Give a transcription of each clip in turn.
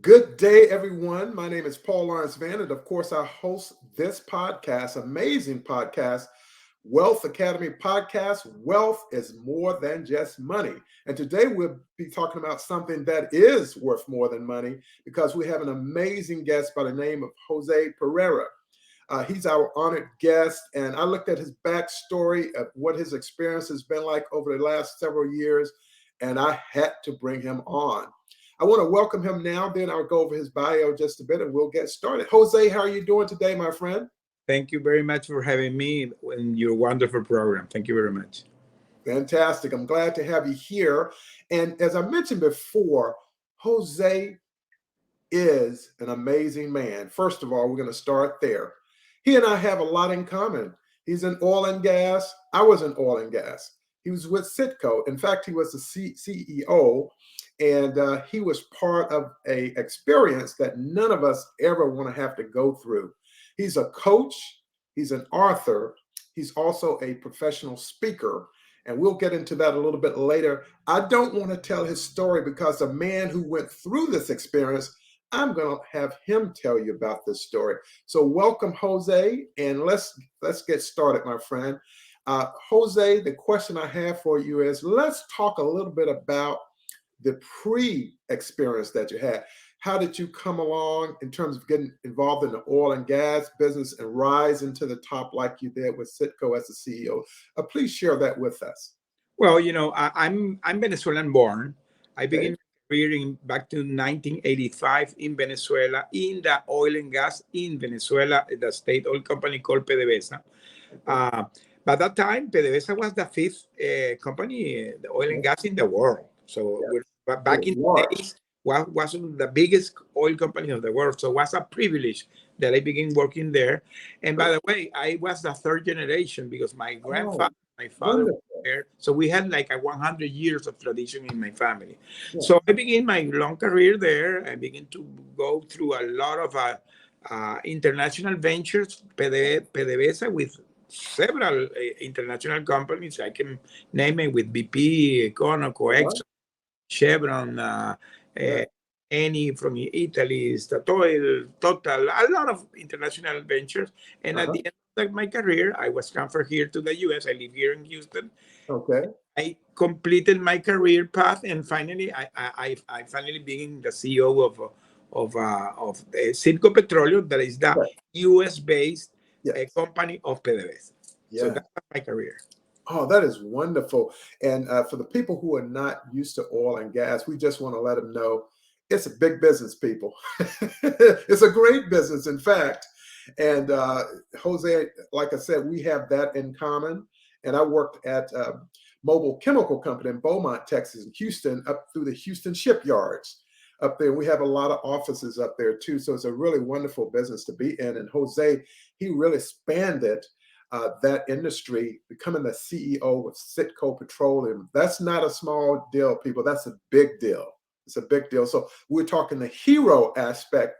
Good day, everyone. My name is Paul Lawrence Vann, and of course, I host this podcast, amazing podcast, Wealth Academy Podcast. Wealth is more than just money. And today we'll be talking about something that is worth more than money because we have an amazing guest by the name of Jose Pereira. He's our honored guest, and I looked at his backstory of what his experience has been like over the last several years, and I had to bring him on. I want to welcome him now, then I'll go over his bio just a bit and we'll get started. Jose, how are you doing today, my friend? Thank you very much for having me in your wonderful program. Thank you very much. Fantastic. I'm glad to have you here. And as I mentioned before, Jose is an amazing man. First of all, we're going to start there. He and I have a lot in common. He's in oil and gas. I was in oil and gas. He was with Citco. In fact, he was the CEO, and he was part of a experience that none of us ever want to have to go through. He's a coach. He's an author. He's also a professional speaker. And we'll get into that a little bit later. I don't want to tell his story because a man who went through this experience, I'm going to have him tell you about this story. So welcome, Jose, and let's get started, my friend. Jose, the question I have for you is, let's talk a little bit about the pre-experience that you had. How did you come along in terms of getting involved in the oil and gas business and rise into the top like you did with Citco as the CEO? Please share that with us. Well, I'm Venezuelan born. I Okay. began my career back to 1985 in Venezuela in the oil and gas in Venezuela, the state oil company called PDVSA. Uh, by that time, PDVSA was the fifth company, the oil and Okay. gas in the world. So Yes. but It back was in the large. days, was the biggest oil company of the world. So it was a privilege that I began working there. And by the way, I was the third generation because my Oh, grandfather, my father was wonderful. there. So we had like a 100 years of tradition in my family. Yeah. So I began my long career there. I began to go through a lot of international ventures, PDVSA, with several international companies. I can name it with BP, Conoco, Uh-huh. Exxon, Chevron, Yeah. uh, Eni from Italy, Statoil, Total, a lot of international ventures. And at Uh-huh. the end of my career, I was transferred here to the US. I live here in Houston. Okay. I completed my career path, and finally, I finally became the CEO of Citgo Petroleum, that is the Yeah. US based Yes. company of PDVSA. So Yeah. that's my career. Oh, that is wonderful. And for the people who are not used to oil and gas, we just want to let them know it's a big business, people. It's a great business, in fact. And Jose, like I said, we have that in common. And I worked at Mobile Chemical Company in Beaumont, Texas, and Houston, up through the Houston shipyards up there. We have a lot of offices up there too. So it's a really wonderful business to be in. And Jose, he really spanned it, that industry, becoming the CEO of Citco Petroleum. That's not a small deal, people. That's a big deal. It's a big deal. So we're talking the hero aspect.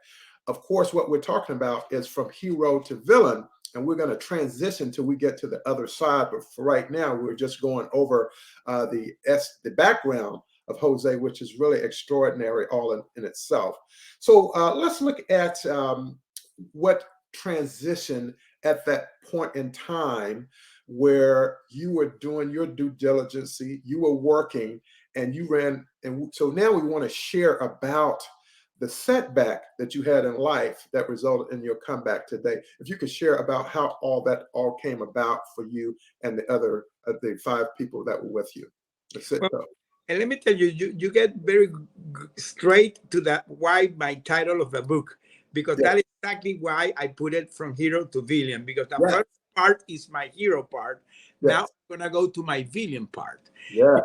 Of course, what we're talking about is from hero to villain, and we're going to transition till we get to the other side. But for right now, we're just going over the background of Jose, which is really extraordinary all in itself. So let's look at what transition at that point in time where you were doing your due diligence, you were working, and you ran. And so now we want to share about the setback that you had in life that resulted in your comeback today. If you could share about how all came about for you and the other the five people that were with you. That's it. Well, and let me tell you, you get very straight to that. Why my title of the book? Because Yeah. that is exactly why I put it from hero to villain. Because the Yes. first part is my hero part. Now Yes. I'm gonna go to my villain part. Yeah.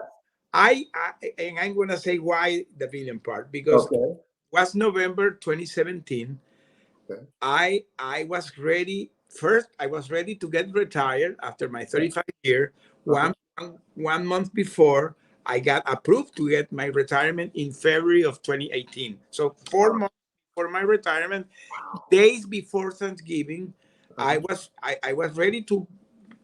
And I'm gonna say why the villain part, because it Okay. was November 2017. Okay. I was ready. First, I was ready to get retired after my Yeah. 35 year. Uh-huh. One month before, I got approved to get my retirement in February of 2018. So 4 months before my retirement, days before Thanksgiving, I Uh-huh. was I was ready to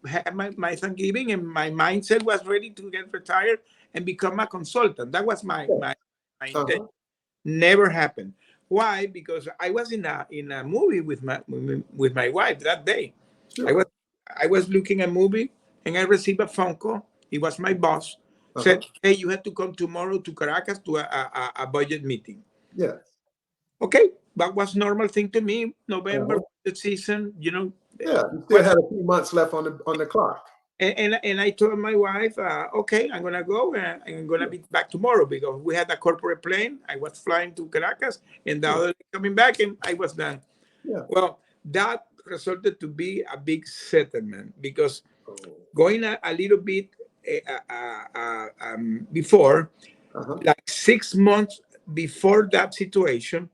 have my Thanksgiving, and my mindset was ready to get retired and become a consultant. That was my Yeah. intention. Uh-huh. Never happened. Why? Because I was in a movie with my wife that day. I was Sure. I was looking at a movie, and I received a phone call. It was my boss. Uh-huh. Said, "Hey, you have to come tomorrow to Caracas to a budget meeting." Yes. Okay, that was normal thing to me. November, Uh-huh. the season, Yeah. You still was had a few months left on the clock. and I told my wife, okay, I'm gonna go and I'm gonna Sure. be back tomorrow because we had a corporate plane. I was flying to Caracas, and the Sure. other day coming back, and I was done. Yeah. Well, that resulted to be a big settlement because Oh. going a little bit before, Uh-huh. like 6 months before that situation,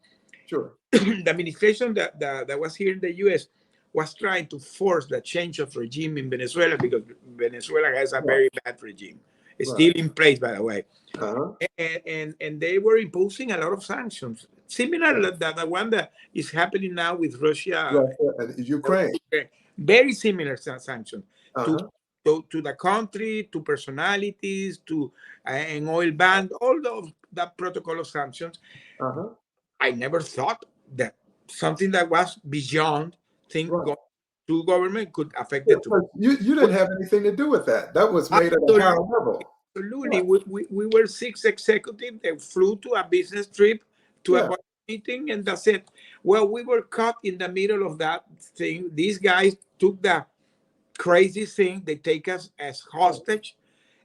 Sure. the administration that was here in the U.S. was trying to force the change of regime in Venezuela because Venezuela has a Right. very bad regime. It's Right. still in place, by the way. Uh-huh. And they were imposing a lot of sanctions, similar Right. to the one that is happening now with Russia. Russia and Ukraine. Very similar sanctions to, Uh-huh. to the country, to personalities, to an oil ban, all of that protocol of sanctions. Uh-huh. I never thought that something that was beyond thing Right. to government could affect Yeah, it to. 'cause you didn't have anything to do with that. That was made at a higher Absolutely, level. absolutely. Right. We were six executives that flew to a business trip to a Yeah. board meeting, and that's it. Well, we were caught in the middle of that thing. These guys took the crazy thing. They take us as Right. hostage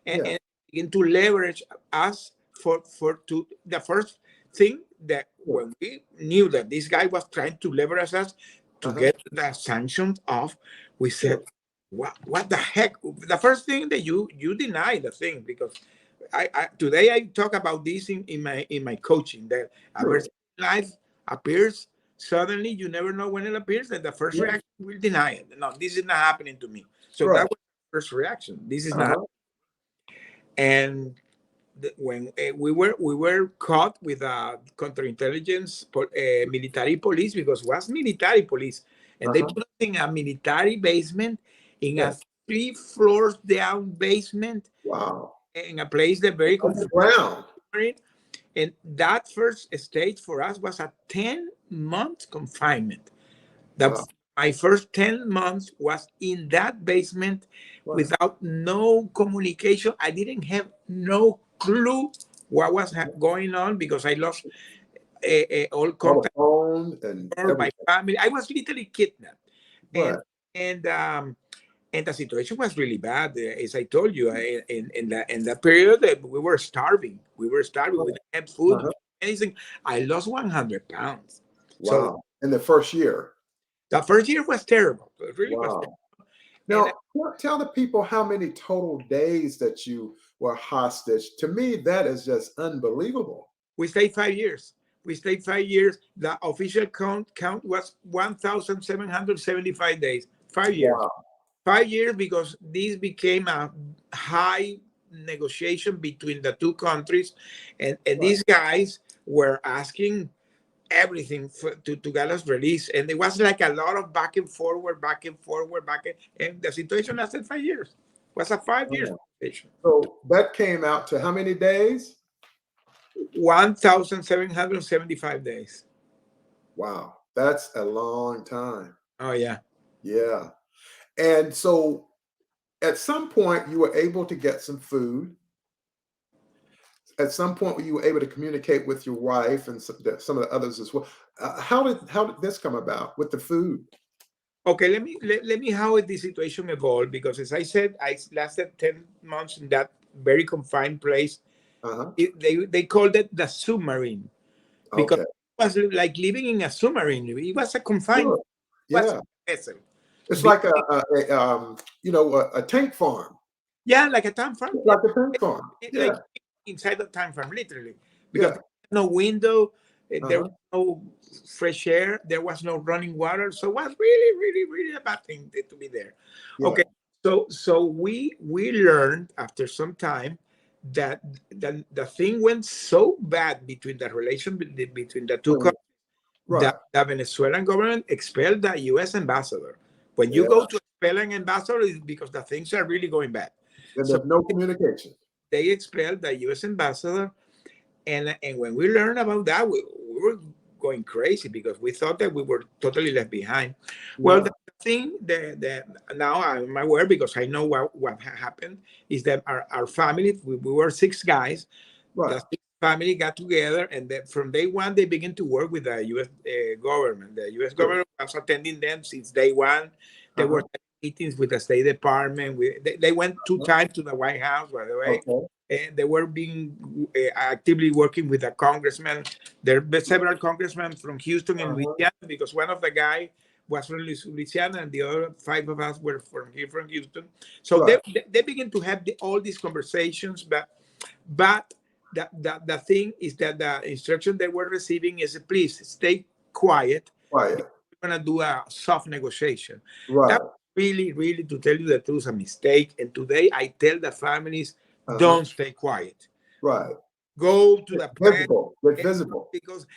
Yeah. and begin to leverage us for to the first thing that Sure. when we knew that this guy was trying to leverage us to Uh-huh. get the sanctions off, we said, Sure. what the heck? The first thing that you deny the thing because I today I talk about this in my coaching that Sure. adversity in life appears suddenly. You never know when it appears, and the first Yeah. reaction will deny it. No, this is not happening to me. So that Right. was the first reaction. This is not. Uh-huh. And when we were caught with a counterintelligence military police because it was military police, and they Uh-huh. put us in a military basement, in Yeah. a 3 floors down basement, Wow. in a place that very Underground. confined. And that first stage for us was a 10-month confinement. The, Wow. my first 10 months was in that basement Right. without no communication. I didn't have no clue what was going on because I lost all All the contact phone and with my everything. family. I was literally kidnapped. And Right. and and the situation was really bad. As I told you, in that period, we were starving. We were starving. We Right. didn't have food, Uh-huh. anything. I lost 100 pounds. So Wow. In the first year. the first year was terrible. It really was terrible. Wow. And Now, tell the people how many total days that you were hostage. To me, that is just unbelievable. we stayed 5 years. We stayed 5 years. The official count was 1,775 days. 5 years. Wow. 5 years because this became a high negotiation between the two countries, and Right. these guys were asking everything to get us released, and it was like a lot of back and forward, and the situation lasted 5 years. It was a 5 years Wow. situation. So that came out to how many days? 1,775 days. Wow. That's a long time. Oh yeah. Yeah. And so at some point, you were able to get some food. At some point, you were able to communicate with your wife and some of the others as well. How did this come about with the food? Okay, let me how the situation evolved because as I said, I lasted 10 months in that very confined place. Uh-huh. They called it the submarine because Okay. it was like living in a submarine. It was a confined, Sure. it was Yeah. a vessel. It's like a tank farm. Yeah, like a time farm. It's Yeah, like a tank farm. Yeah. like inside the time farm, literally, because Yeah. there was no window, there Uh-huh. was no fresh air, there was no running water, so it was really, really, really a bad thing to be there. Yeah. Okay, so we learned after some time that the thing went so bad between the relation between the two Mm. countries Right. that the Venezuelan government expelled the U.S. ambassador. When you Yeah. go to expel an ambassador, it's because the things are really going bad. And So there's no communication. they expelled the U.S. ambassador, and when we learned about that, we were going crazy because we thought that we were totally left behind. Well, Yeah. the thing that now I'm aware because I know what happened is that our family, we were six guys. The Right. six family got together, and then from day one they began to work with the U.S. Government. The U.S. Sure. government was attending them since day one. They were Uh-huh. meetings with the State Department. They went two Uh-huh. times to the White House, by the way. Okay. And they were being actively working with the congressman. There were several congressmen from Houston and Uh-huh. Louisiana because one of the guy was from Louisiana and the other five of us were from here from Houston. So Right. they begin to have all these conversations, but the thing is that the instruction they were receiving is please stay quiet. Quiet. We're gonna do a soft negotiation. That Right. really, really, to tell you the truth, a mistake. And today I tell the families, Uh-huh. don't stay quiet. Right. Go to Get the press visible. Get visible. because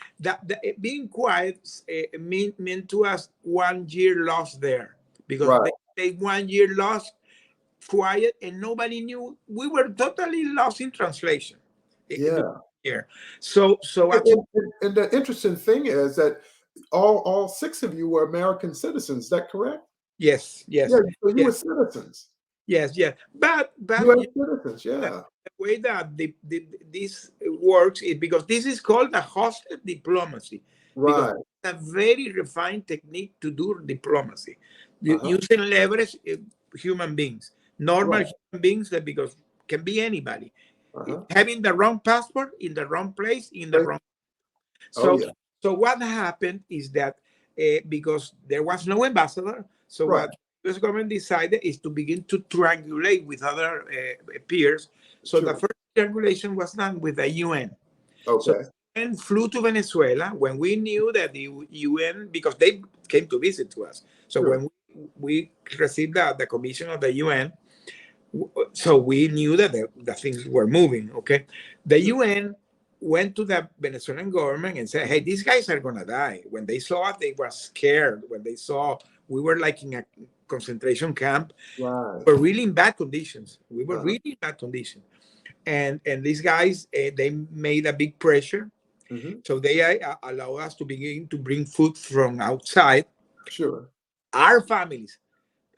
being quiet meant to us 1 year lost there because Right. they 1 year lost quiet and nobody knew. We were totally lost in translation Yeah. here. So And, at some, and the interesting thing is that all six of you were American citizens. Is that correct? yes, Yeah. yes, So you were yes, citizens. yes. But U.S. citizens. the Yeah. way that this works is because this is called the hosted diplomacy because Right. it's a very refined technique to do diplomacy Uh-huh. using leverage human beings, normal Right. human beings that because can be anybody Uh-huh. having the wrong passport in the wrong place in the Right. wrong. Oh So, yeah. so what happened is that because there was no ambassador, so Right. what the US government decided is to begin to triangulate with other peers. So the Sure. first triangulation was done with the UN. So Okay. the UN flew to Venezuela when we knew that the UN, because they came to visit to us. So Sure. when we received the commission of the UN, so we knew that the things were moving. Okay, the Sure. UN went to the Venezuelan government and said, "Hey, these guys are gonna die." When they saw us, they were scared. When they saw we were like in a concentration camp, Right. we were really in bad conditions. We were Uh-huh. really in bad conditions, and these guys they made a big pressure, Mm-hmm. so they allow us to begin to bring food from outside. Sure. Our families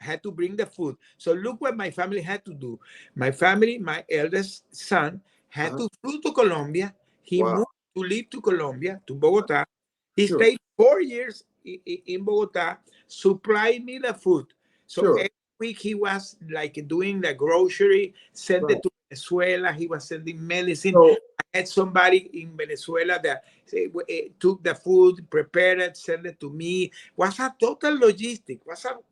had to bring the food. So look what my family had to do. My family, my eldest son, had Uh-huh. to flew to Colombia. He Wow. moved to live to Colombia, to Bogota. He Sure. stayed 4 years in Bogota, supplied me the food. So Sure. every week he was like doing the grocery, sent Right. it to Venezuela. He was sending medicine. So I had somebody in Venezuela that took the food, prepared it, sent it to me. Was a total logistic.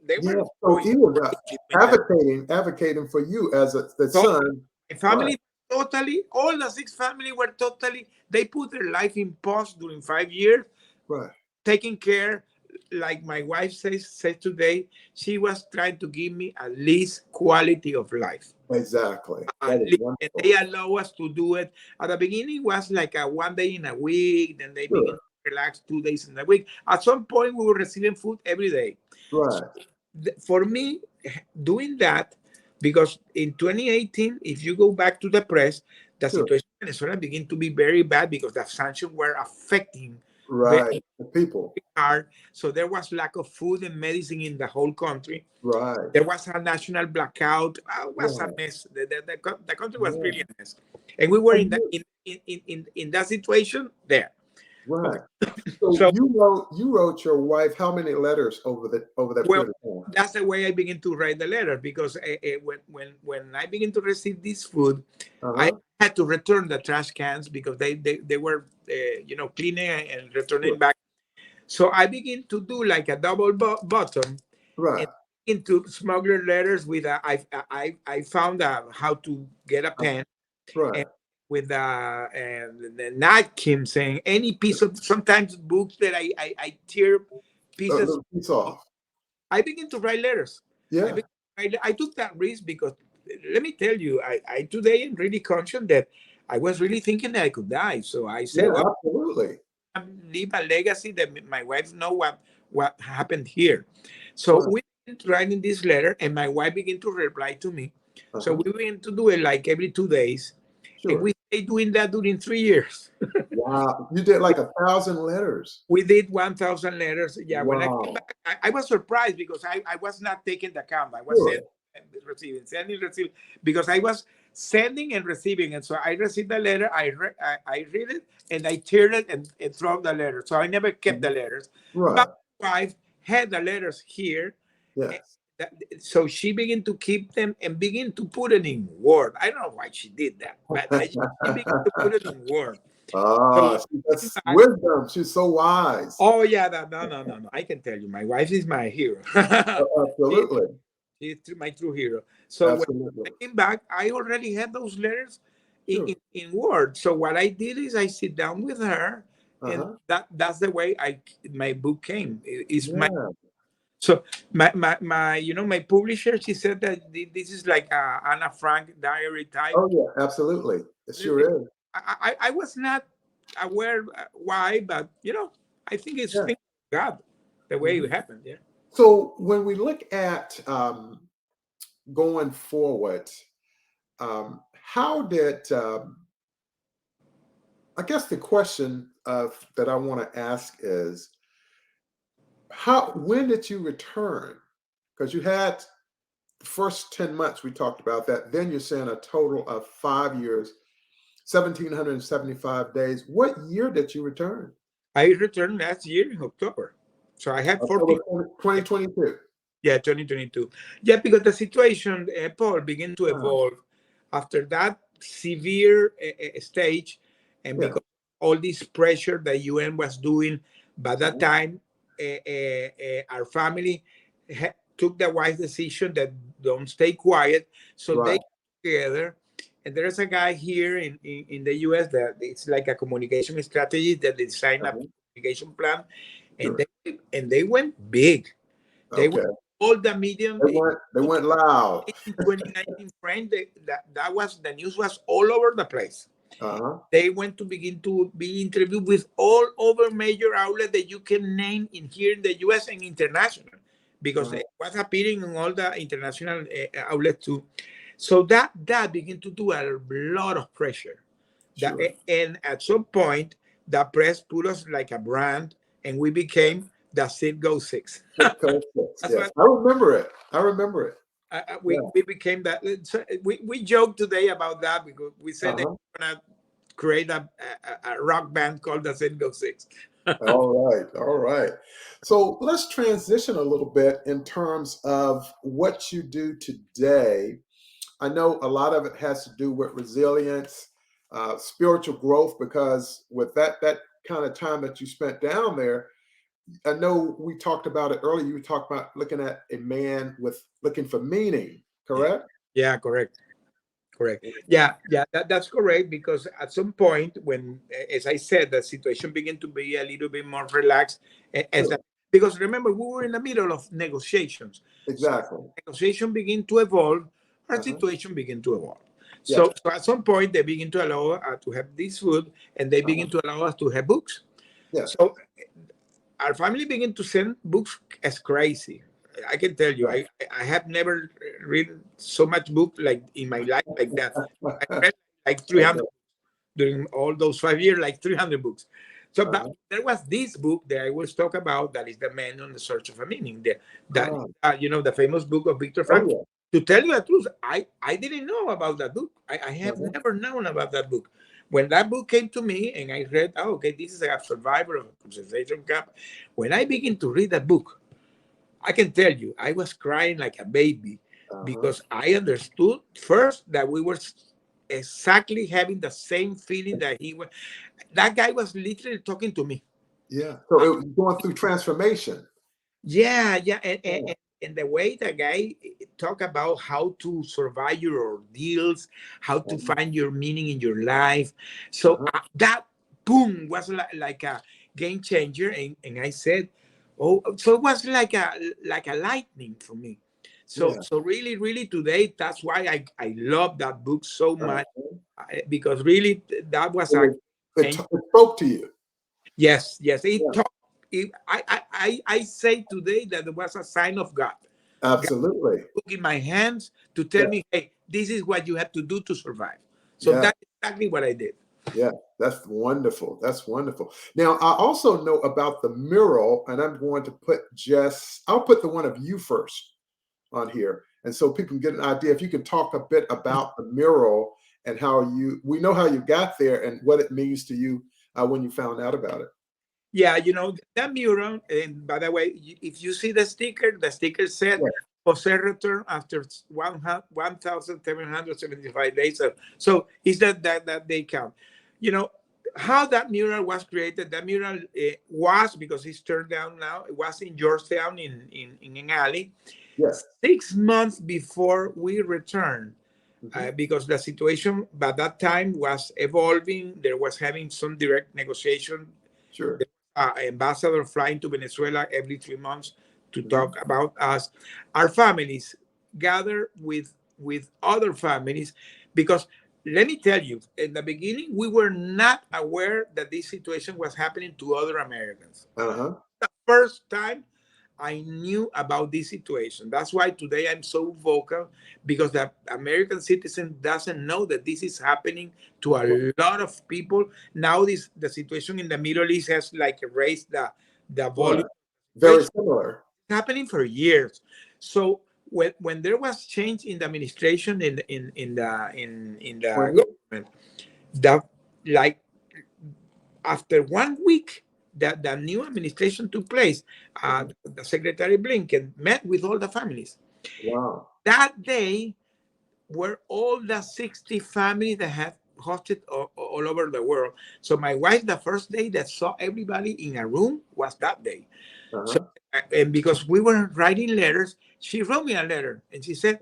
They yeah. were So going he was crazy doing that. advocating for you as the So son. my Right. family totally, all the six family were totally. They put their life in pause during 5 years, Right. taking care. Like my wife says today, she was trying to give me at least quality of life. Exactly. At That is least, and wonderful. they allow us to do it. At the beginning, it was like a 1 day in a week. Then they begin Sure. to relax 2 days in a week. At some point, we were receiving food every day. So Right. for me, doing that, because in 2018, if you go back to the press, the Sure. situation in Venezuela began to be very bad because the sanctions were affecting Right. very The people. hard. So there was lack of food and medicine in the whole country. Right. There was a national blackout. It was a Right. mess. The country was Yeah. really a mess, and we were in And that in that situation there. Okay, right. So so you wrote your wife how many letters over that well, period of time? that's the way I begin to write the letter because when I begin to receive this food, I Uh-huh. had to return the trash cans because they were cleaning and returning Sure. back. So I begin to do like a double bottom and Right. into smuggler letters with I found out how to get a Uh, pen and right. with the napkin saying any piece of sometimes books that I tear A pieces. little piece off. I begin to write letters. I, Yeah. begin, I took that risk because let me tell you, I today am really conscious that I was really thinking that I could die. So I said, Yeah, well, absolutely. leave a legacy that my wife know what happened here. So Right. we began writing this letter, and my wife began to reply to me. So Uh-huh. we began to do it like every 2 days, and Sure. we they doing that during 3 years. Wow. You did like 1,000 letters. We did 1,000 letters. Yeah, when I came Wow. back, I was surprised because I was not taking the count. I was sending Sure. and receiving, sending, receiving, because I was sending and receiving. And so I received the letter, I read it, and I tear it and throw the letter. So I never kept the Mhm. letters. But Right. my wife had the letters here. And Yes. so she began to keep them and begin to put it in Word. I don't know why she did that, but she began to put it in Word. So Ah, that's wisdom. She's so wise. oh yeah, no. I can tell you, my wife is my hero. She- Absolutely. She's my true hero. So when I Absolutely. came back, I already had those letters Sure. in Word. So what I did is I sit down with her, and Uh-huh. that's the way my book came. It's my Yeah. so my my publisher. She said that this is like a Anna Frank diary type. Oh, yeah. Absolutely. It sure is. I was not aware why, but I think it's Yeah. thing of God, the way it Mhm. happened. Yeah. So when we look at going forward, how did I guess the question that I want to ask is how when did you return? Because you had the first 10 months we talked about that. Then you're saying a total of 5 years, 1,775 days. What year did you return? I returned last year in October, so I had October 14. 2022. Yeah, 2022. Yeah, because the situation, Paul, began to Ah, evolve after that severe stage, and yeah. because all this pressure the UN was doing. By that Mhm. time, our family took the wise decision that don't stay quiet, so they Right. got together. And there's a guy here in the US that it's like a communication strategy that they design a Uh-huh. communication plan, and Sure. they went big. They went Okay. all the medium They went loud. in 2019 frame. That was the news was all over the place. Uh-huh. They went to begin to be interviewed with all over major outlets that you can name in here in the US and international, because Uh-huh. it was appearing in all the international outlets too. So that began to do a lot of pressure. Sure. And at some point, the press put us like a brand, and we became the Sit Go Six. Sitco 6. That's Yes. what I remember it. I remember it. we Yeah. we became that. So we joke today about that because we said they're Uh-huh. gonna create a rock band called the Sit Go Six. All right. All right. So let's transition a little bit in terms of what you do today. I know a lot of it has to do with resilience, spiritual growth, because with that kind of time that you spent down there, I know we talked about it earlier. You talked about looking at a man with looking for meaning, Yeah, correct? yeah, correct. Correct. Yeah, that's correct. Because at some point, when, as I said, the situation began to be a little bit more relaxed, Sure. because remember, we were in the middle of negotiations. So Exactly. negotiation begin to evolve, our Uh-huh. situation begin to evolve. Yes. So at some point, they begin to allow us to have this food, and they Uh-huh. begin to allow us to have books. Yes. So our family began to send books as crazy. I can tell you, Yeah. I have never read so much book like in my life like that. I read like 300 Okay. during all those 5 years, like 300 books. So, but Uh-huh. there was this book that I was talk about that is The Man on the Search of a Meaning. That Ah. the famous book of Viktor Oh Frankl. yeah. To tell you the truth, I didn't know about that book. I have Uh-huh. never known about that book. When that book came to me and I read, oh, okay, this is a survivor of a concentration camp. When I begin to read that book, I can tell you, I was crying like a baby Uh-huh. because I understood first that we were exactly having the same feeling that he was. That guy was literally talking to me. Yeah. So it was going through transformation. Yeah, Yeah. and the way the guy talk about how to survive your ordeals, how to Uh-huh. find your meaning in your life. So Uh-huh. that boom was like a game changer, and I said, oh, so it was like a lightning for me. Yeah. So really today, that's why I love that book so much, Uh-huh. because really that was It a was it, change. it spoke to you. Yes, it Yeah. taught. I say today that it was a sign of God. God Absolutely. took in my hands to tell Yeah. me, hey, this is what you have to do to survive. So Yeah. exactly what I did. Yeah, that's wonderful. That's wonderful. Now, I also know about the mural, and I'm going to put I'll put the one of you first on here. And so people can get an idea. If you can talk a bit about the mural and we know how you got there and what it means to you when you found out about it. Yeah, that mural, and by the way, if you see the sticker said Yeah. Jose returned after 1,775 days. So is that they count. You know, how that mural was created, that mural was, because it's turned down now, it was in Georgetown in an alley, Yes. 6 months before we returned. Hmm. Because the situation by that time was evolving, there was having some direct negotiation, Sure. ambassador flying to Venezuela every 3 months to Hmm. talk about us. Our families gather with other families, because let me tell you, in the beginning, we were not aware that this situation was happening to other Americans. Uh-huh. The first time I knew about this situation. That's why today I'm so vocal, because the American citizen doesn't know that this is happening to a lot of people. Now the situation in the Middle East has like raised the Right. volume. Very It's similar. happening for years. So when there was change in the administration in the 20. government, that like after 1 week that the new administration took place, Mhm. the Secretary Blinken met with all the families. Wow. That day were all the 60 families that had hosted all over the world. So my wife, the first day that saw everybody in a room was that day. So, Uh-huh. and because we were writing letters, she wrote me a letter and she said,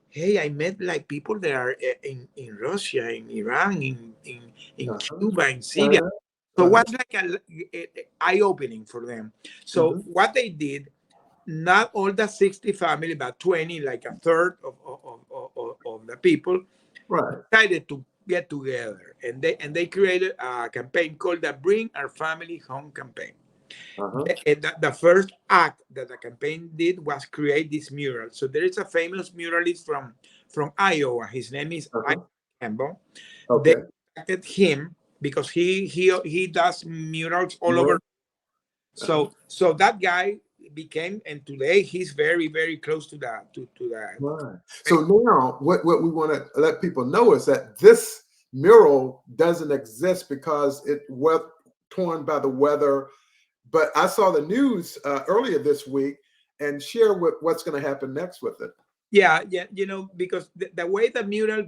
"Hey, I met like people that are in Russia, in Iran, in Uh-huh. Cuba, in Syria." China. So it Uh-huh. was like a eye-opening for them. So Hmm. what they did, not all the 60 family, but 20, like a third of the people, Right. decided to get together, and they created a campaign called the Bring Our Family Home campaign. Uh-huh. The first act that the campaign did was create this mural. So there is a famous muralist from Iowa. His name is Ike Uh-huh. Campbell. They Okay. contacted him because he does murals all over. Mural. Uh-huh. So that guy became, and today he's very very close to Right. the. So now what we want to let people know is that this mural doesn't exist because it was torn by the weather. But I saw the news earlier this week and share what's going to happen next with it. Yeah, yeah, because the way the mural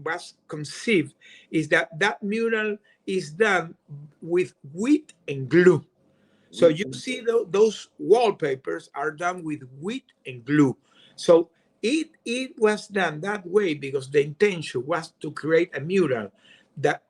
was conceived is that mural is done with wheat and glue. So Wheat you and see those wallpapers are done with wheat and glue. So it was done that way because the intention was to create a mural that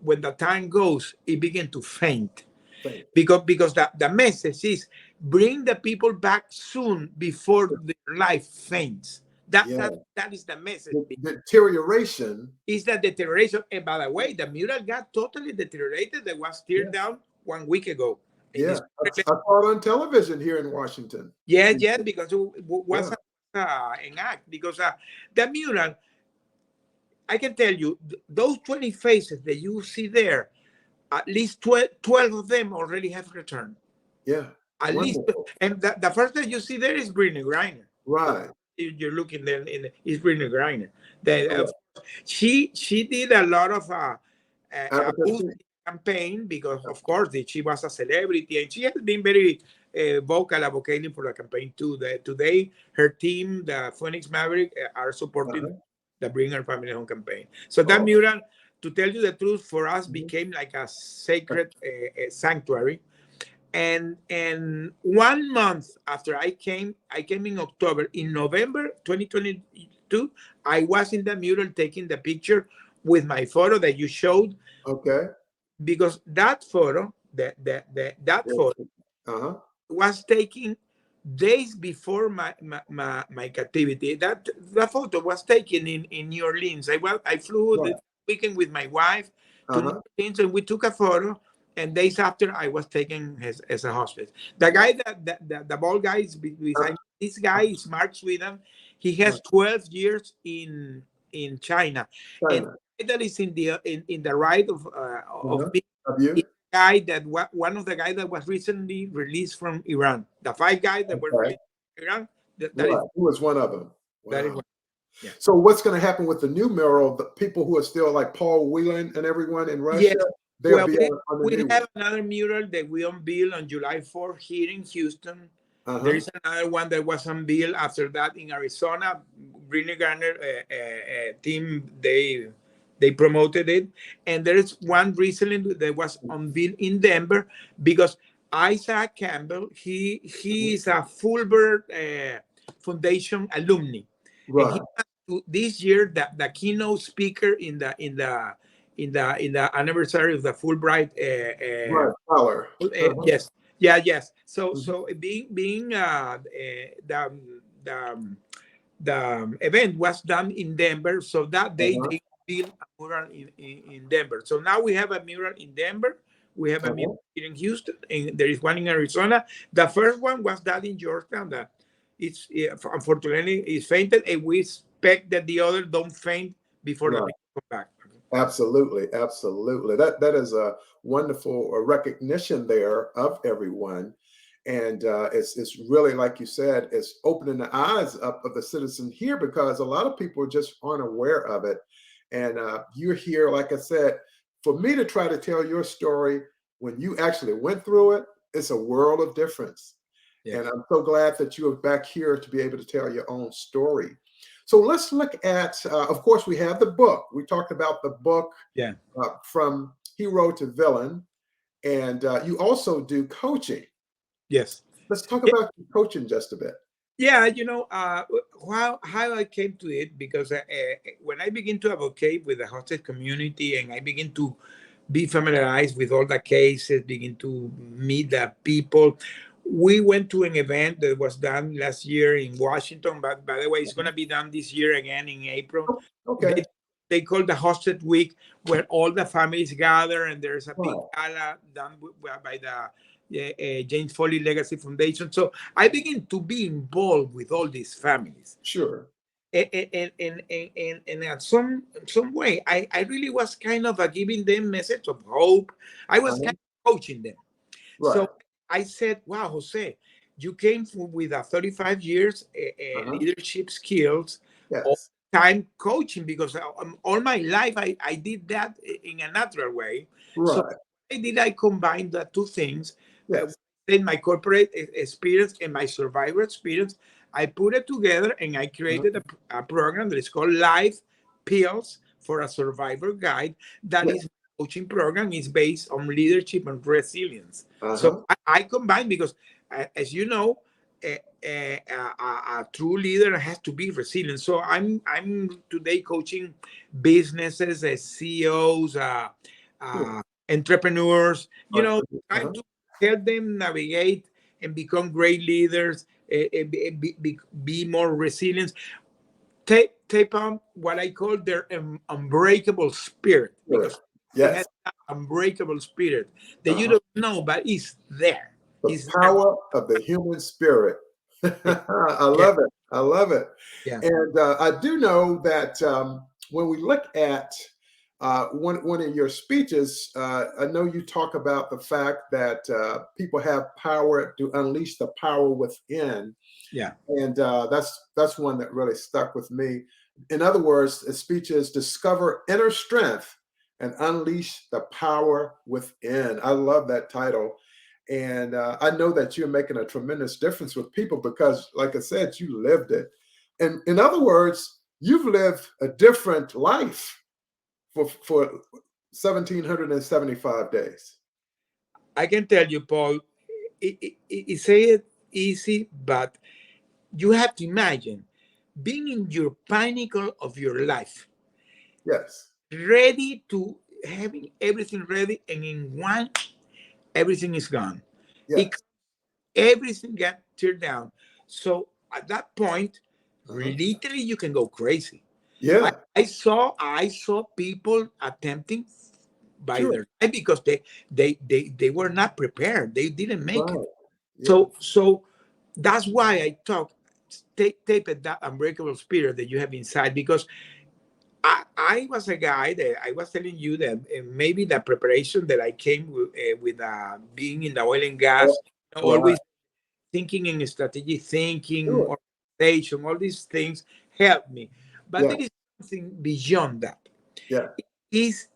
when the time goes, it begin to faint, faint. because the message is bring the people back soon before their life faints. That Yeah. that that is the message. The deterioration. Is the deterioration. And by the way, the mural got totally deteriorated. That was teared Yeah. down 1 week ago. In Yeah. this, I saw it on television here in Washington. yeah, yeah, because it was Yeah. an act. Because the mural, I can tell you, those 20 faces that you see there, at least 12 of them already have returned. Yeah. At least, Wonderful. and the first that you see there is Brittany Griner. Right. You're looking there is Brittany Griner. That Correct. she did a lot of boost Advocacy. campaign, because of course she was a celebrity, and she has been very vocal advocating for the campaign too. Today her team, the Phoenix Maverick, are supporting Uh-huh. the Bring Our Family Home campaign. So that Oh. mural, to tell you the truth, for us Mhm. became like a sacred sanctuary. And 1 month after I came in October. In November 2022, I was in the mural taking the picture with my photo that you showed, Okay. because that photo, that Yes. photo Uh-huh. was taken days before my captivity. That the photo was taken in New Orleans. I flew the Right. weekend with my wife to New Uh-huh. Orleans, and we took a photo. And days after, I was taken as a hostage. The Wow. guy the bald guy is beside me. This guy is Mark Sweden. He Uh-huh. has 12 years in China, and China. guy that is in the right of Uh-huh. me Of is you? the guy that one of the guys that was recently released from Iran. The five guys that were Okay. released from Iran. That is Right. Who was one of them? that is Wow. one. Yeah. So what's going to happen with the new mural? The people who are still like Paul Whelan and everyone in Russia, Yes. they'll Well, be on the we new one. have another mural that we unveiled on July 4th here in Houston. There Uh-huh. is another one that was unveiled after that in Arizona. Green Garner team, they promoted it, and there is one recently that was unveiled in Denver because Isaac Campbell, he Mhm. is a Fulbright Foundation alumni, and he Right. was this year the keynote speaker in the anniversary of the Fulbright. Right. Tyler. Uh-huh. Yes, yeah, yes. So Mhm. being the event was done in Denver, so that day Uh-huh. they built a mural in Denver. So now we have a mural in Denver. We have a mural Uh-huh. here in Houston, and there is one in Arizona. The first one was done in Georgetown. That it's unfortunately is fainted, and we expect that the other don't faint before the Right. people come back. Absolutely, absolutely. That is a wonderful recognition there of everyone, and it's really like you said, it's opening the eyes up of the citizen here because a lot of people just aren't aware of it, and you're here, like I said, for me to try to tell your story when you actually went through it, it's a world of difference, and Yes. I'm so glad that you are back here to be able to tell your own story. So let's look at, of course, we have the book. We talked about the book Yeah. from hero to villain, and you also do coaching. Yes. Let's talk about your coaching just a bit. Yeah, how I came to it because when I begin to advocate with the hostage community and I begin to be familiarized with all the cases, begin to meet the people. We went to an event that was done last year in Washington, but by the way, it's going to be done this year again in April. Oh, okay, They, they call the Hosted Week, where all the families gather and there's a big right, gala done by the James Foley Legacy Foundation. So I begin to be involved with all these families. sure, And in some way, I really was kind of giving them message of hope. I was uh-huh. kind of coaching them. Right, So I said, wow, Jose, you came with a 35 years uh-huh. leadership skills, all Yes, time coaching, because all my life I did that in a natural way. So right, I combine the two things, uh, yes, in my corporate experience and my survivor experience. I put it together and I uh-huh. created a program that is called Life Pills for a Survivor Guide. That Yes, is coaching program is based on leadership and resilience. So uh-huh. I combine because, as you know, a true leader has to be resilient. So I'm today coaching businesses, CEOs, Sure. entrepreneurs. Right, Trying uh-huh. to help them navigate and become great leaders, be more resilient, take on what I call their unbreakable spirit, Sure. because they have Yes, that unbreakable spirit that you uh-huh. don't know, but it's there. The It's there. power of the human spirit. Yeah, I yeah, love it. I love it. yeah, And I do know that when we look at one of your speeches, I know you talk about the fact that people have power to unleash the power within, yeah. and that's one that really stuck with me. In other words, the speech is discover inner strength and unleash the power within. I love that title. And I know that you're making a tremendous difference with people because, like I said, you lived it. And in other words, you've lived a different life for 1,775 days. I can tell you, Paul, it say it easy, but you have to imagine being in your pinnacle of your life, Yes, ready to having everything ready, and in one, everything is gone. It yes. everything got teared down. So at that point, Uh-huh. literally you can go crazy. Yeah, I saw people attempting by sure. their life because they were not prepared. They didn't make it. Right. Yeah. So that's why I talk tape it that unbreakable spirit that you have inside, because I was a guy that I was telling you that maybe the preparation that I came with being in the oil and gas, Right. always thinking in strategy, thinking, Sure. organization, all these things helped me. But Yeah. there is something beyond that. Yeah. Is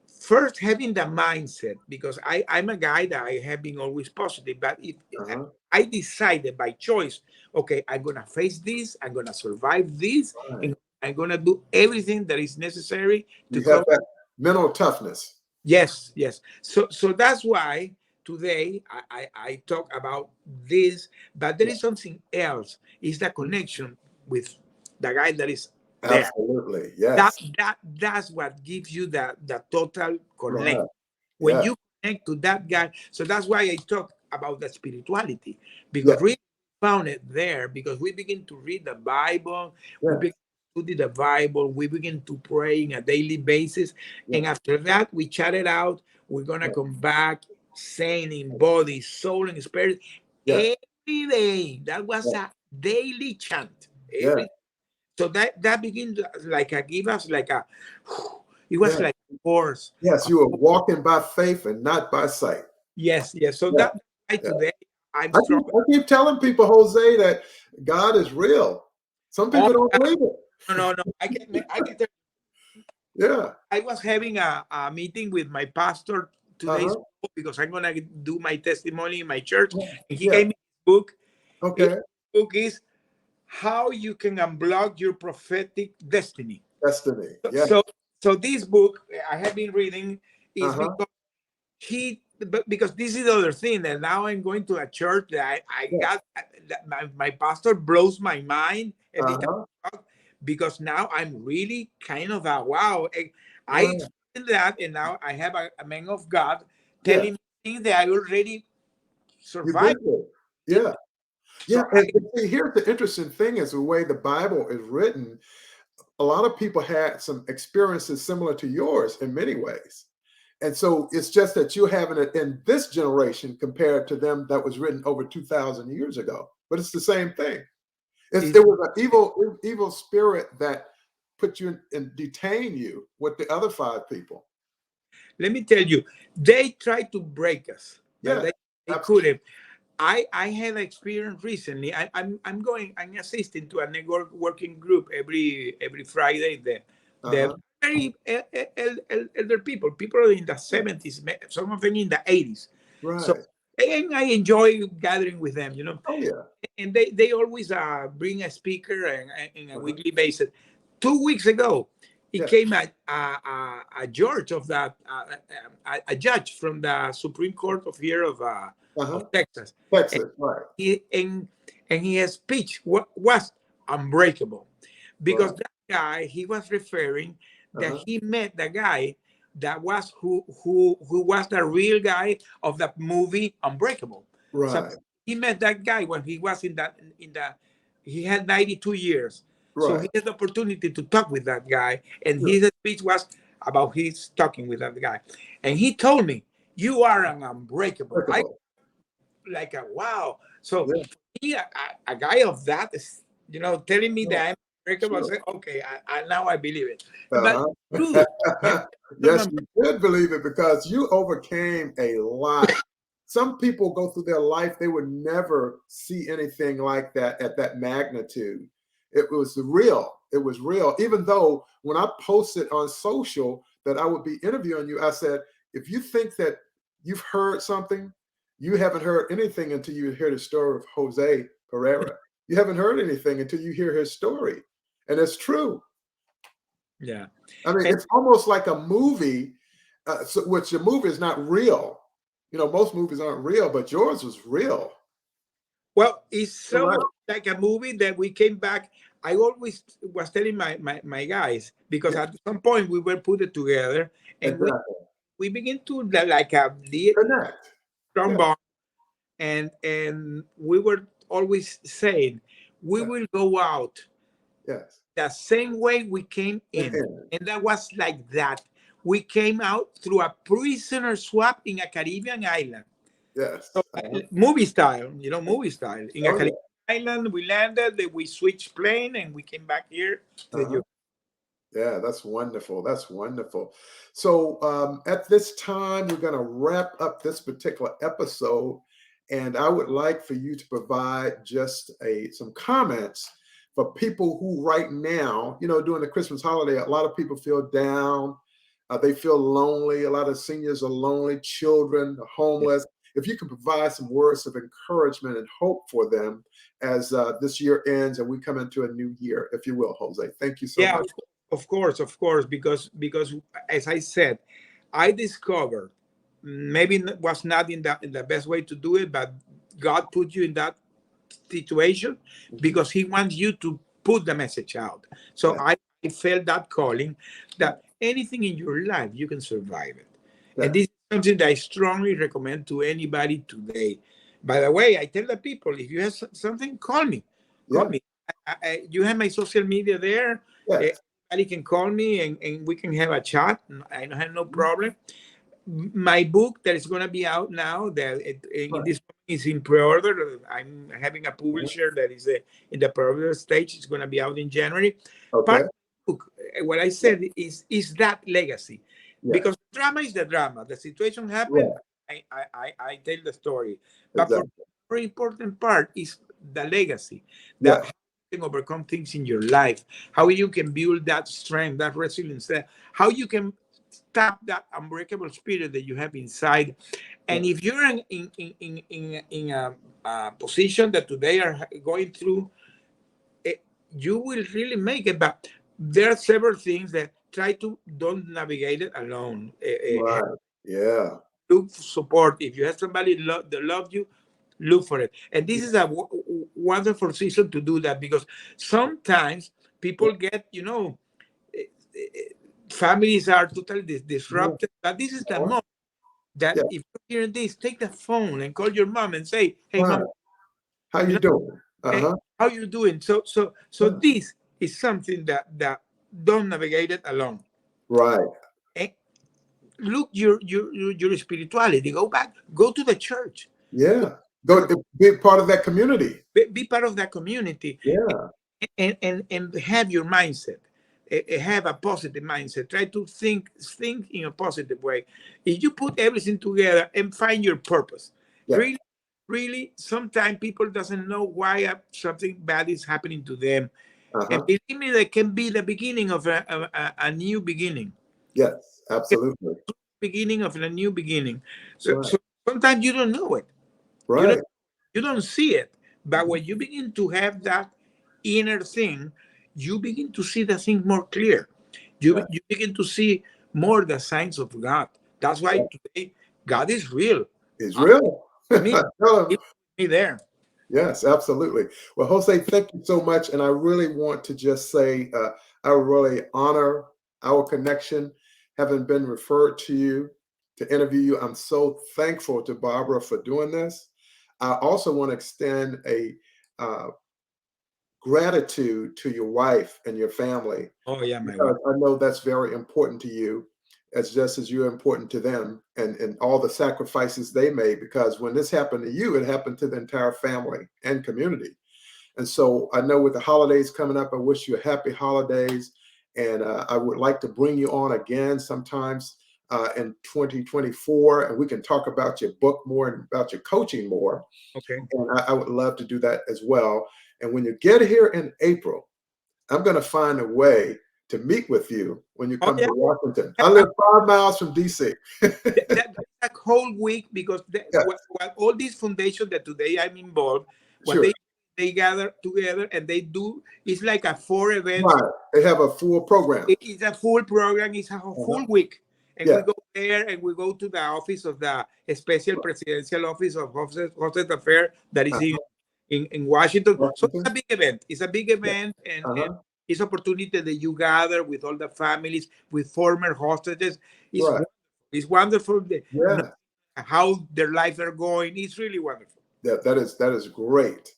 first having the mindset, because I'm a guy that I have been always positive, but if Uh-huh. I decided by choice, okay, I'm gonna face this, I'm gonna survive this, Right. and I'm gonna do everything that is necessary to You have come. that mental toughness. Yes, yes. So that's why today I talk about this, but there Yeah. is something else. Is the connection with the guy that is there. Absolutely. That Yes. that's what gives you the total connect. Right. When Yeah. you connect to that guy, so that's why I talk about the spirituality, Yeah. because we found it there, because we begin to read the Bible, we Yeah. begin to study the Bible, we begin to pray on a daily basis, Yeah. and after that we chat it out. We're gonna Yeah. come back sane in body, soul, and spirit Yeah. every day. That was Yeah. a daily chant. Yeah. Every so that begins like a give us like a it was Yeah. like a course. Yes. You are walking by faith and not by sight. Yes, yes. So Yeah. that why Yeah. today I'm I strong. keep, I keep telling people, Jose, that God is real. Some Oh people don't believe it. no. I can tell Yeah. I was having a meeting with my pastor 2 days Uh-huh. ago, because I'm gonna do my testimony in my church, Yeah. and he Yeah. gave me this book. His Okay. book is How You Can Unblock Your Prophetic Destiny. Destiny. Yeah. So so this book I have been reading is Uh-huh. because but because this is the other thing, that now I'm going to a church that I Yeah. got that my pastor blows my mind every time Uh-huh. I talk, because now I'm really kind of a wow. I Right. experienced that, and now I have a man of God Yeah. telling me things that I already You've survived. been there. Yeah. Yeah. So And see, here's the interesting thing is the way the Bible is written. A lot of people had some experiences similar to yours in many ways. And so it's just that you're having it in this generation compared to them that was written over 2,000 years ago. But it's the same thing. is It was an evil spirit that put you in, and detain you with the other five people. let me tell you, they tried to break us, but Yeah, they absolutely. couldn't. I had experience recently. I'm assisting to a network working group every Friday. The Uh-huh. very elder people in the Yeah, 70s, some of them in the 80s. So right. and I enjoy gathering with them, Oh yeah. and they always bring a speaker and a Uh-huh. weekly basis. 2 weeks ago, it Yeah. came a judge of that a judge from the Supreme Court of here of Uh-huh. Texas, and Texas. Right. he and his speech was unbreakable, because Right. that guy, he was referring that Uh-huh. he met the guy that was who was the real guy of the movie Unbreakable. So Right. he met that guy when he was in the he had 92 years. So Right. he had the opportunity to talk with that guy, and Sure. his speech was about his talking with that guy. And he told me, "You are an unbreakable." I Breakable. like a wow. So Yeah. he, a guy of that is, telling me Right. that I'm unbreakable. I Sure. say, okay, now I believe it. But Uh-huh. true, yeah, Yes, you should believe it because you overcame a lot. Some people go through their life, they would never see anything like that at that magnitude. It was real. It was real. Even though when I posted on social that I would be interviewing you, I said, if you think that you've heard something, you haven't heard anything until you hear the story of Jose Pereira. You haven't heard anything until you hear his story. And it's true. yeah. I mean, And it's almost like a movie, which your movie is not real. You know, most movies aren't real, but yours was real. well, it's You're so right. much like a movie that we came back. I always was telling my guys, because Yeah, at some point we were put it together, and exactly. we begin to like a Connect. strong Yeah, bond, and we were always saying we yeah, will go out yes. the same way we came in. And And that was like that. We came out through a prisoner swap in a Caribbean island. So, yes. movie style, movie style. In a Oh Caribbean island, we landed, then we switched plane, and we came back here to yeah. the Uh-huh. US. Yeah, that's wonderful. That's wonderful. So at this time, we're going to wrap up this particular episode, and I would like for you to provide just some comments for people who, right now, during the Christmas holiday, a lot of people feel down. They feel lonely. A lot of seniors are lonely. Children are Yeah, homeless. If you can provide some words of encouragement and hope for them as this year ends and we come into a new year, if you will, Jose. Thank you so yeah, much. of course, because as I said, I discovered maybe was not in the best way to do it, but God put you in that situation Mhm. because He wants you to put the message out. So Yeah, I felt that calling that anything in your life you can survive it, and yeah, this is something that I strongly recommend to anybody today. By the way, I tell the people if you have something, call me, call yeah, me. You have my social media there. yes. Anybody can call me and we can have a chat. I don't have no Mhm. problem. My book that is going to be out now that in Right. this is in pre-order. I'm having a Mhm. publisher that is in the pre-order stage. It's going to be out in January. Part Okay. of the book, what I Yeah. said is that legacy, Yes. because drama is the drama. The situation happened. Right. I tell the story, but for Exactly. the very important part is the legacy, that Yes. how you can overcome things in your life, how you can build that strength, that resilience, how you can tap that unbreakable spirit that you have inside. Yeah. And if you're in a position that today are going through, it, you will really make it. But there are several things that try to don't navigate it alone. Right. Yeah. Look for support. If you have somebody that loves you, look for it. And this Yeah. is a wonderful season to do that, because sometimes Yeah. people get, eh, eh, families are totally Yeah. disrupted. But this is the Uh-huh. moment that Yeah. if you're hearing this, take the phone and call your mom and say, "Hey, Right. mom, How you you know, doing? hey, Uh-huh. how you doing?" So Yeah. this is something that don't navigate it alone. Right. And look your spirituality. Go back. Go to the church. Go Yeah. to Go be part of that community. be part of that community, Yeah. and have your mindset. Have a positive mindset. Try to think in a positive way. If you put everything together and find your purpose, Yeah. really, really, sometimes people doesn't know why something bad is happening to them, and Uh-huh. believe me, that can be the beginning of a new beginning. Yes. Absolutely. Beginning of a new beginning. Right. So sometimes you don't know it. You don't Right. you don't see it, but Mhm. when you begin to have that inner thing, you begin to see the thing more clear. you, Right. you begin to see more the signs of God. That's why Yeah. today God is real. It's I real. me, Tell 'em. me there. Yes, absolutely. Well, Jose, thank you so much. And I really want to just say I really honor our connection, having been referred to you to interview you. I'm so thankful to Barbara for doing this. I also want to extend a uh, gratitude to your wife and your family, Oh yeah, my wife. because I know that's very important to you, as just as you're important to them, and all the sacrifices they made. Because when this happened to you, it happened to the entire family and community. And so I know with the holidays coming up, I wish you a happy holidays. And I would like to bring you on again sometimes in 2024, and we can talk about your book more and about your coaching more. Okay. And I would love to do that as well. And when you get here in April, I'm going to find a way to meet with you when you Oh come yeah. to Washington. I live 5 miles from DC. That whole week, because Yeah, what all these foundations that today I'm involved, what sure. they gather together and they do, it's like a 4 events. Right. They have a full program. It's a full program. It's a Uh-huh. full week, and we Yeah. go there and we go to the office of the special presidential office of hosted affair that is Uh-huh. in Washington. So it's a Washington. big event. It's a big Yeah. event, and Uh-huh. it's opportunity that you gather with all the families, with former hostages. It's Right. wonderful. It's wonderful. Know Yeah. how their lives are going. It's really wonderful. That is great.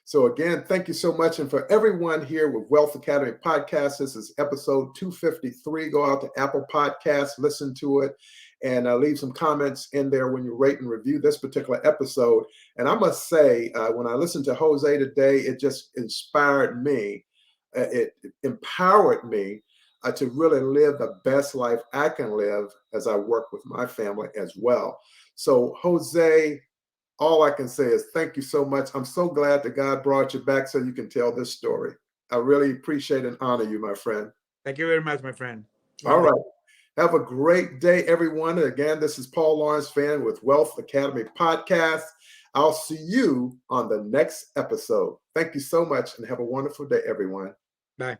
So again, thank you so much. And for everyone here with Wealth Academy Podcast, this is episode 253. Go out to Apple Podcasts, listen to it, and leave some comments in there when you rate and review this particular episode. And I must say, when I listened to Jose today, it just inspired me. It empowered me to really live the best life I can live as I work with my family as well. So, Jose, all I can say is thank you so much. I'm so glad that God brought you back so you can tell this story. I really appreciate and honor you, my friend. Thank you very much, my friend. All God bless. right. Have a great day, everyone. And again, this is Paul Lawrence Vann with Wealth Academy Podcast. I'll see you on the next episode. Thank you so much and have a wonderful day, everyone. Bye.